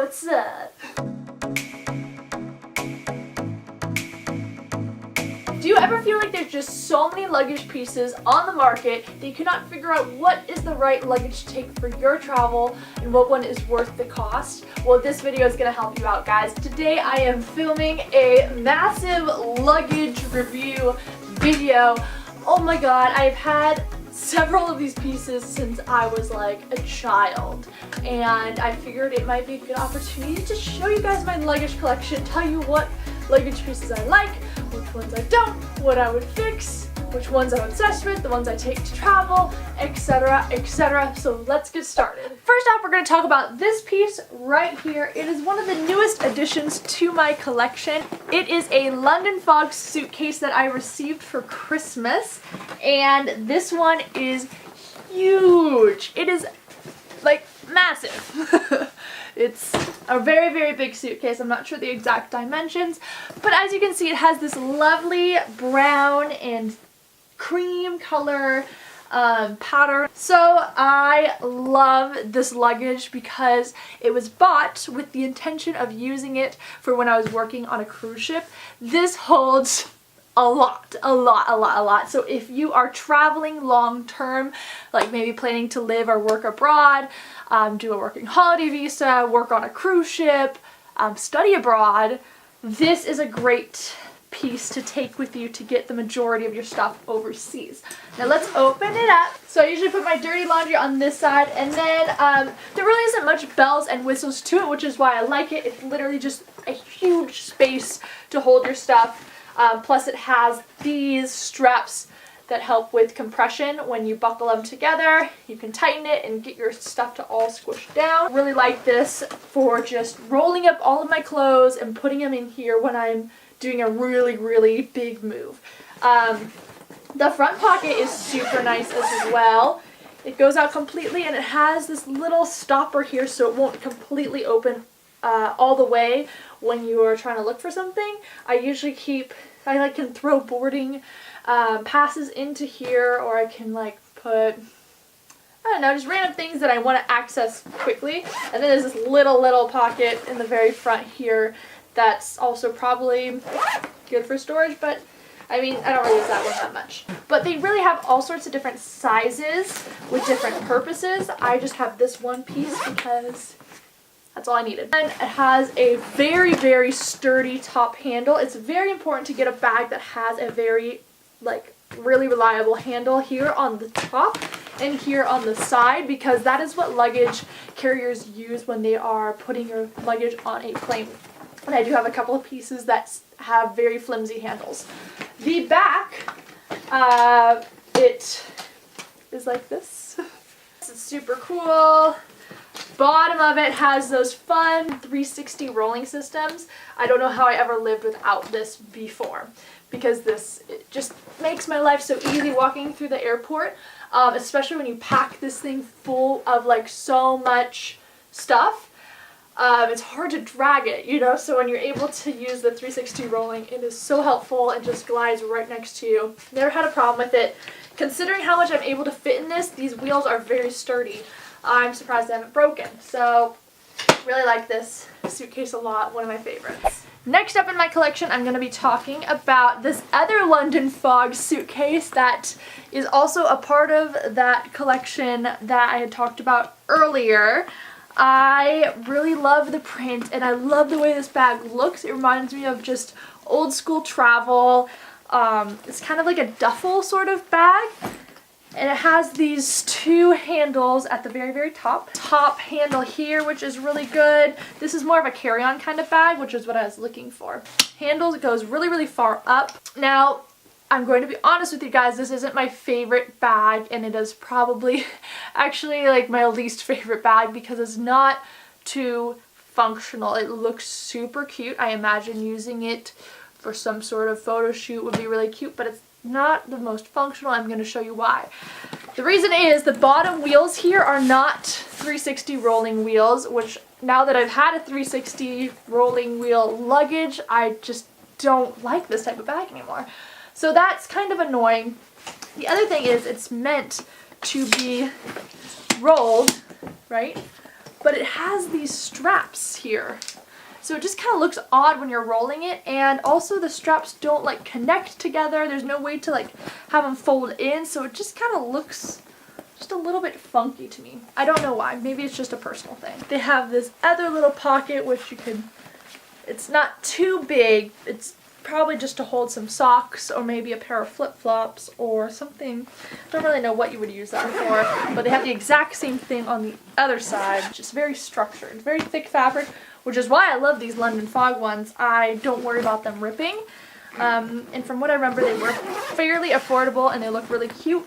what's up? Do you ever feel like there's just so many luggage pieces on the market that you cannot figure out what is the right luggage to take for your travel and what one is worth the cost? Well, this video is going to help you out, guys. Today I am filming a massive luggage review video. Oh my god, I've had several of these pieces since I was like a child, and I figured it might be a good opportunity to show you guys my luggage collection, tell you what luggage pieces I like, which ones I don't, what I would fix, which ones I'm obsessed with, the ones I take to travel, etc, etc. So let's get started. First off, we're going to talk about this piece right here. It is one of the newest additions to my collection. It is a London Fog suitcase that I received for Christmas, and this one is huge. It is like massive. It's a very, very big suitcase. I'm not sure the exact dimensions, but as you can see, it has this lovely brown and cream color pattern. So I love this luggage because it was bought with the intention of using it for when I was working on a cruise ship. This holds a lot. So if you are traveling long term, like maybe planning to live or work abroad, do a working holiday visa, work on a cruise ship, study abroad, this is a great piece to take with you to get the majority of your stuff overseas. Now let's open it up. So I usually put my dirty laundry on this side, and then there really isn't much bells and whistles to it, which is why I like it. It's literally just a huge space to hold your stuff. Plus it has these straps that help with compression. When you buckle them together, you can tighten it and get your stuff to all squish down. Really like this for just rolling up all of my clothes and putting them in here when I'm doing a really, really big move. The front pocket is super nice as well. It goes out completely, and it has this little stopper here so it won't completely open all the way when you are trying to look for something. I can throw boarding passes into here, or I can like put, I don't know, just random things that I want to access quickly. And then there's this little pocket in the very front here that's also probably good for storage, but I mean, I don't really use that one that much. But they really have all sorts of different sizes with different purposes. I just have this one piece because that's all I needed. And it has a very, very sturdy top handle. It's very important to get a bag that has a very, like, really reliable handle here on the top and here on the side, because that is what luggage carriers use when they are putting your luggage on a plane. And I do have a couple of pieces that have very flimsy handles. The back, it is like this. This is super cool. Bottom of it has those fun 360 rolling systems. I don't know how I ever lived without this before, because it just makes my life so easy walking through the airport, especially when you pack this thing full of like so much stuff. It's hard to drag it, you know, so when you're able to use the 360 rolling, it is so helpful and just glides right next to you. Never had a problem with it. Considering how much I'm able to fit in this, these wheels are very sturdy. I'm surprised they haven't broken. So, really like this suitcase a lot, one of my favorites. Next up in my collection, I'm going to be talking about this other London Fog suitcase that is also a part of that collection that I had talked about earlier. I really love the print, and I love the way this bag looks. It reminds me of just old school travel. It's kind of like a duffel sort of bag, and it has these two handles at the very, very top. Top handle here, which is really good. This is more of a carry-on kind of bag, which is what I was looking for. Handle goes really, really far up. Now, I'm going to be honest with you guys, this isn't my favorite bag, and it is probably actually like my least favorite bag because it's not too functional. It looks super cute. I imagine using it for some sort of photo shoot would be really cute, but it's not the most functional. I'm going to show you why. The reason is the bottom wheels here are not 360 rolling wheels, which now that I've had a 360 rolling wheel luggage, I just don't like this type of bag anymore. So that's kind of annoying. The other thing is it's meant to be rolled, right? but it has these straps here. So it just kind of looks odd when you're rolling it, and also the straps don't like connect together. There's no way to like have them fold in, so it just kind of looks just a little bit funky to me. I don't know why. Maybe it's just a personal thing. They have this other little pocket which you can, it's not too big. It's probably just to hold some socks or maybe a pair of flip-flops or something. Don't really know what you would use that for, but they have the exact same thing on the other side. Just very structured, very thick fabric, which is why I love these London Fog ones. I don't worry about them ripping. And from what I remember, they were fairly affordable and they look really cute.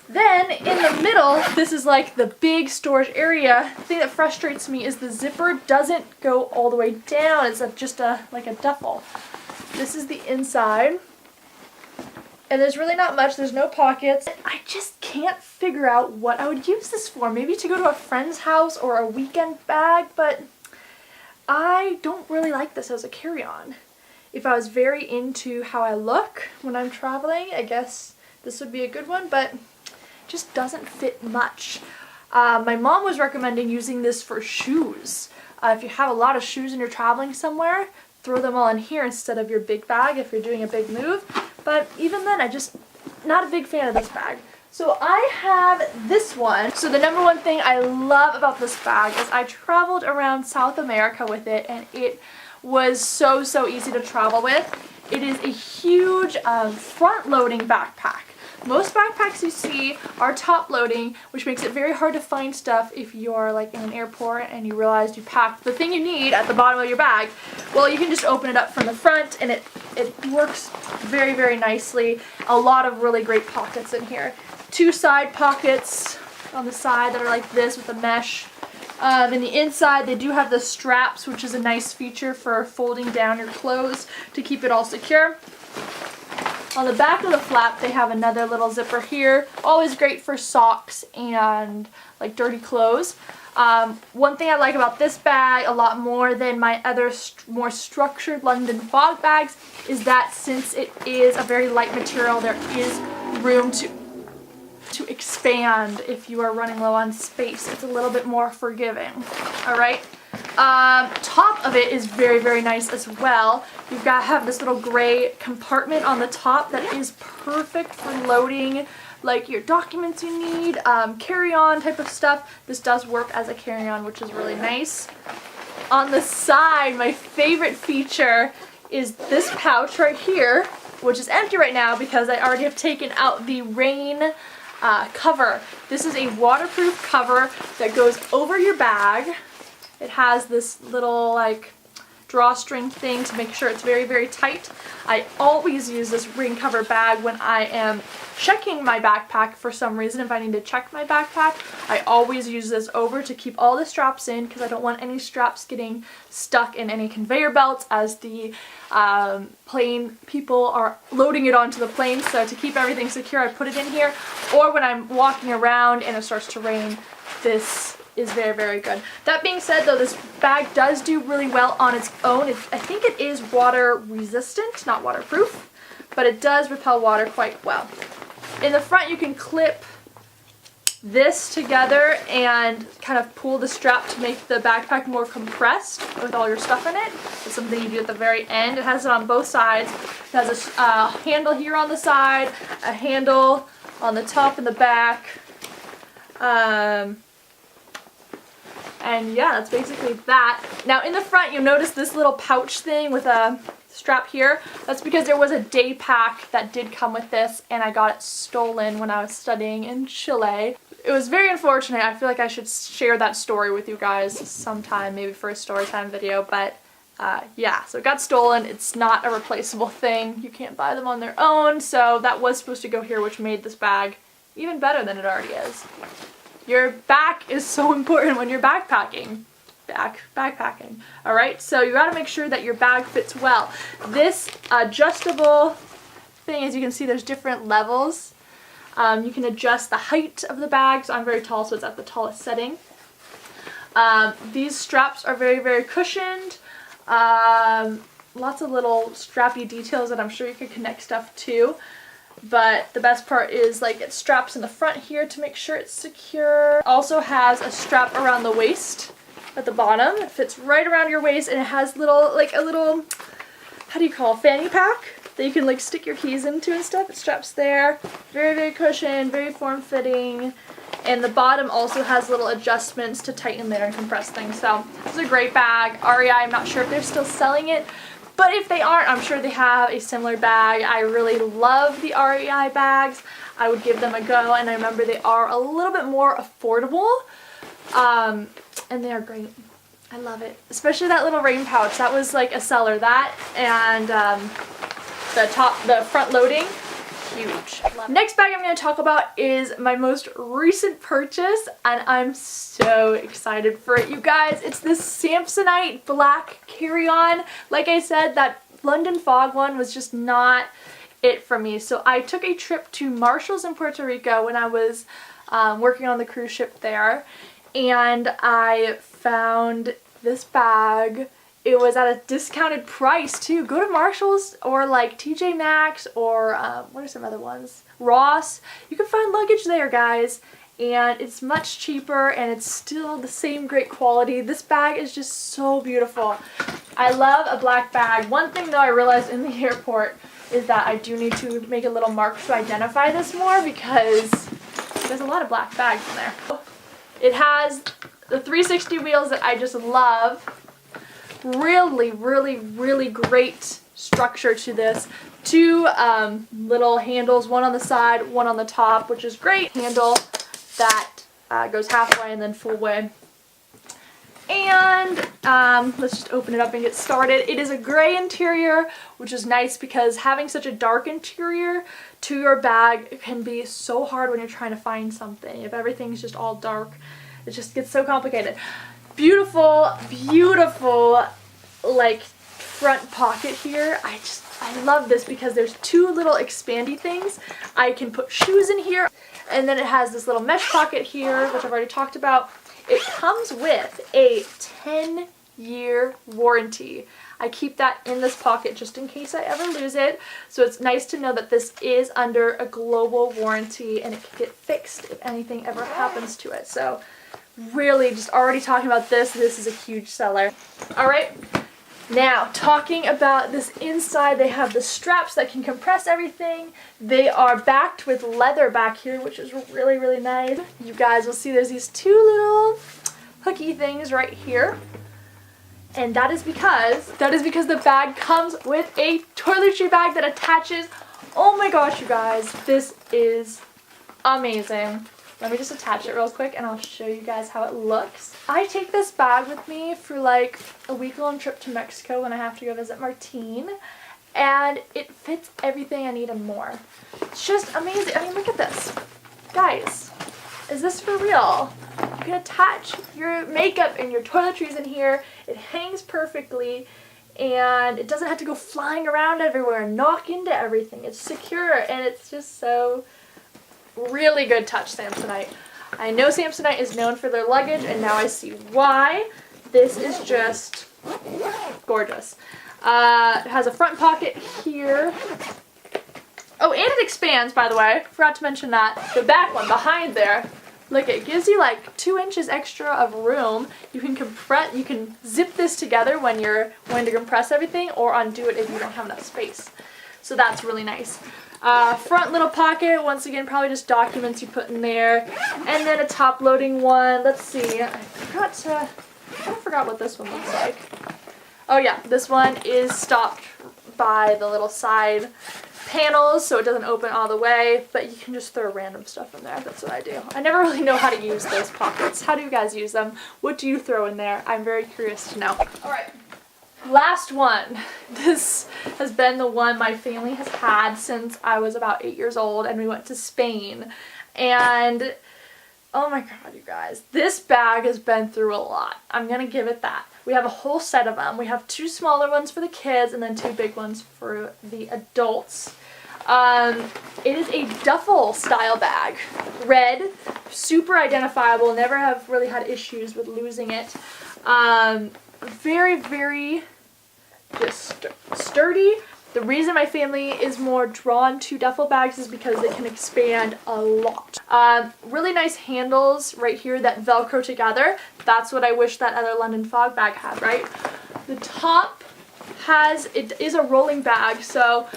Then in the middle, this is like the big storage area. The thing that frustrates me is the zipper doesn't go all the way down. It's just like a duffel. This is the inside, and there's really not much. There's no pockets. I just can't figure out what I would use this for. Maybe to go to a friend's house or a weekend bag, but I don't really like this as a carry-on. If I was very into how I look when I'm traveling, I guess this would be a good one, but it just doesn't fit much. My mom was recommending using this for shoes. If you have a lot of shoes and you're traveling somewhere, throw them all in here instead of your big bag if you're doing a big move. But even then, I just not a big fan of this bag. So I have this one. So the number one thing I love about this bag is I traveled around South America with it, and it was so easy to travel with. It is a huge front-loading backpack. Most backpacks you see are top-loading, which makes it very hard to find stuff if you're like in an airport and you realize you packed the thing you need at the bottom of your bag. Well, you can just open it up from the front, and it works very nicely. A lot of really great pockets in here. 2 side pockets on the side that are like this with a mesh. In the inside, they do have the straps, which is a nice feature for folding down your clothes to keep it all secure. On the back of the flap, they have another little zipper here. Always great for socks and like dirty clothes. One thing I like about this bag a lot more than my other more structured London Fog bags is that since it is a very light material, there is room to expand if you are running low on space. It's a little bit more forgiving. Alright? Top of it is very nice as well. You've got to have this little gray compartment on the top that is perfect for loading like your documents you need, carry-on type of stuff. This does work as a carry-on, which is really nice. On the side, my favorite feature is this pouch right here, which is empty right now because I already have taken out the rain cover. This is a waterproof cover that goes over your bag. It has this little like drawstring thing to make sure it's very tight. I always use this rain cover bag when I am checking my backpack for some reason. If I need to check my backpack, I always use this over to keep all the straps in because I don't want any straps getting stuck in any conveyor belts as the plane people are loading it onto the plane. So to keep everything secure, I put it in here. Or when I'm walking around and it starts to rain, this is very good. That being said though, this bag does do really well on its own. I think it is water resistant, not waterproof, but it does repel water quite well. In the front you can clip this together and kind of pull the strap to make the backpack more compressed with all your stuff in it. It's something you do at the very end. It has it on both sides. It has a handle here on the side, a handle on the top and the back. And yeah, that's basically that. Now in the front, you'll notice this little pouch thing with a strap here. That's because there was a day pack that did come with this, and I got it stolen when I was studying in Chile. It was very unfortunate. I feel like I should share that story with you guys sometime, maybe for a story time video, but yeah, so it got stolen. It's not a replaceable thing. You can't buy them on their own, so that was supposed to go here, which made this bag even better than it already is. Your back is so important when you're backpacking. Backpacking. Alright, so you gotta make sure that your bag fits well. This adjustable thing, as you can see, there's different levels. You can adjust the height of the bag, so I'm very tall, so it's at the tallest setting. These straps are very cushioned. Lots of little strappy details that I'm sure you could connect stuff to. but the best part is like it straps in the front here to make sure it's secure. Also has a strap around the waist at the bottom. It fits right around your waist, and it has little, like a little, how do you call it, fanny pack that you can like stick your keys into and stuff. It straps there. Very, very cushioned, very form-fitting. And the bottom also has little adjustments to tighten there and compress things. So it's a great bag. REI, I'm not sure if they're still selling it, but if they aren't, I'm sure they have a similar bag. I really love the REI bags. I would give them a go, and I remember they are a little bit more affordable, and they are great. I love it. Especially that little rain pouch. That was like a seller. That and the front loading, huge. Next bag I'm going to talk about is my most recent purchase, and I'm so excited for it, you guys. It's this Samsonite black carry-on. Like I said, that London Fog one was just not it for me. So I took a trip to Marshall's in Puerto Rico when I was working on the cruise ship there, and I found this bag. It was at a discounted price too. Go to Marshall's or like TJ Maxx or what are some other ones? Ross. You can find luggage there, guys, and it's much cheaper and it's still the same great quality. This bag is just so beautiful. I love a black bag. One thing though I realized in the airport is that I do need to make a little mark to identify this more, because there's a lot of black bags in there. It has the 360 wheels that I just love. Really, really, really great structure to this. Two little handles, one on the side, one on the top, which is great. Handle that goes halfway and then full way. And let's just open it up and get started. It is a gray interior, which is nice because having such a dark interior to your bag can be so hard when you're trying to find something. If everything's just all dark, it just gets so complicated. Beautiful, beautiful, like, front pocket here. I love this because there's two little expandy things. I can put shoes in here, and then it has this little mesh pocket here, which I've already talked about. It comes with a 10-year warranty. I keep that in this pocket just in case I ever lose it. So it's nice to know that this is under a global warranty and it can get fixed if anything ever happens to it. So really, just already talking about this is a huge seller. Alright, now talking about this inside, they have the straps that can compress everything. They are backed with leather back here, which is really, really nice. You guys will see there's these two little hooky things right here. And that is because the bag comes with a toiletry bag that attaches. Oh my gosh, you guys, this is amazing. Let me just attach it real quick and I'll show you guys how it looks. I take this bag with me for like a week-long trip to Mexico when I have to go visit Martine, and it fits everything I need and more. It's just amazing. I mean, look at this. Guys, is this for real? You can attach your makeup and your toiletries in here. It hangs perfectly and it doesn't have to go flying around everywhere and knock into everything. It's secure and it's just so really good touch, Samsonite. I know Samsonite is known for their luggage, and now I see why. This is just gorgeous. It has a front pocket here. Oh, and it expands, by the way. Forgot to mention that. The back one behind there, look, it gives you like 2 inches extra of room. You can zip this together when you're wanting to compress everything, or undo it if you don't have enough space. So that's really nice. Front little pocket, once again, probably just documents you put in there. And then a top loading one. Let's see, I forgot what this one looks like. Oh yeah, this one is stopped by the little side panels so it doesn't open all the way, but you can just throw random stuff in there. That's what I do. I never really know how to use those pockets. How do you guys use them? What do you throw in there? I'm very curious to know. Alright. Last one. This has been the one my family has had since I was about 8 years old and we went to Spain. And oh my god, you guys, this bag has been through a lot. I'm gonna give it that. We have a whole set of them. We have 2 smaller ones for the kids and then 2 big ones for the adults. It is a duffel style bag. Red, super identifiable, never have really had issues with losing it. Very, very just sturdy. The reason my family is more drawn to duffel bags is because they can expand a lot. Really nice handles right here that velcro together. That's what I wish that other London Fog bag had, right? The top it is a rolling bag, so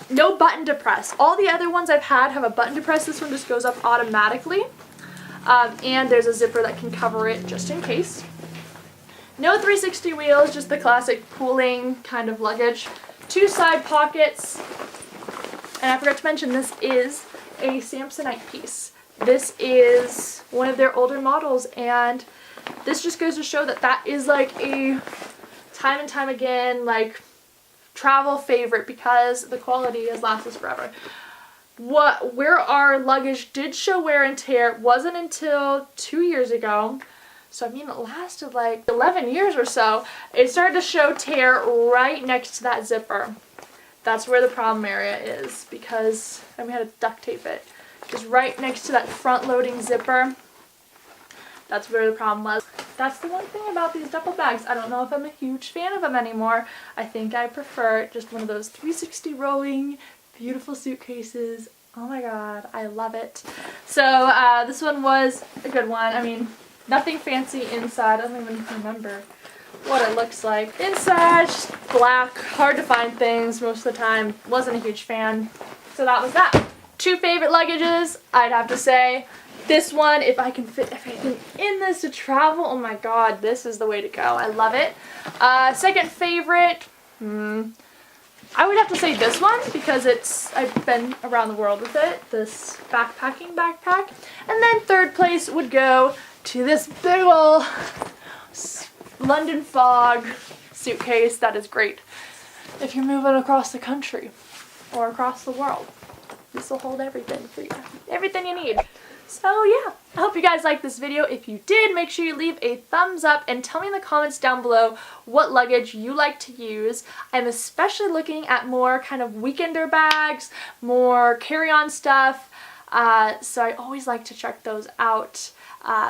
no button to press. All the other ones I've had have a button to press. This one just goes up automatically. And there's a zipper that can cover it just in case. No 360 wheels, just the classic pooling kind of luggage. 2 side pockets. And I forgot to mention, this is a Samsonite piece. This is one of their older models, and this just goes to show that that is like a time and time again like travel favorite because the quality has lasted forever. Where our luggage did show wear and tear wasn't until 2 years ago. So I mean, it lasted like 11 years or so. It started to show tear right next to that zipper. That's where the problem area is, because we had to duct tape it. Just right next to that front loading zipper. That's where the problem was. That's the one thing about these duffel bags. I don't know if I'm a huge fan of them anymore. I think I prefer just one of those 360 rolling, beautiful suitcases. Oh my god, I love it. So this one was a good one. I mean, nothing fancy inside. I don't even remember what it looks like. Inside, just black, hard to find things most of the time. Wasn't a huge fan. So that was that. 2 favorite luggages, I'd have to say. This one, if I can fit everything in this to travel, oh my god, this is the way to go. I love it. Second favorite, I would have to say this one because I've been around the world with it. This backpacking backpack. And then third place would go to this big ol' London Fog suitcase. That is great if you're moving across the country or across the world. This will hold everything for you. Everything you need. So yeah, I hope you guys liked this video. If you did, make sure you leave a thumbs up and tell me in the comments down below what luggage you like to use. I'm especially looking at more kind of weekender bags, more carry-on stuff, so I always like to check those out.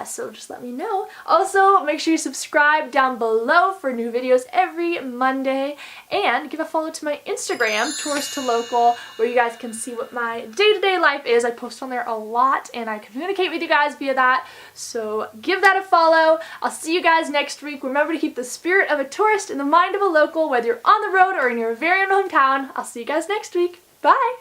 So just let me know. Also, make sure you subscribe down below for new videos every Monday, and give a follow to my Instagram, touristtolocal, where you guys can see what my day-to-day life is. I post on there a lot, and I communicate with you guys via that, so give that a follow. I'll see you guys next week. Remember to keep the spirit of a tourist in the mind of a local, whether you're on the road or in your very own hometown. I'll see you guys next week. Bye!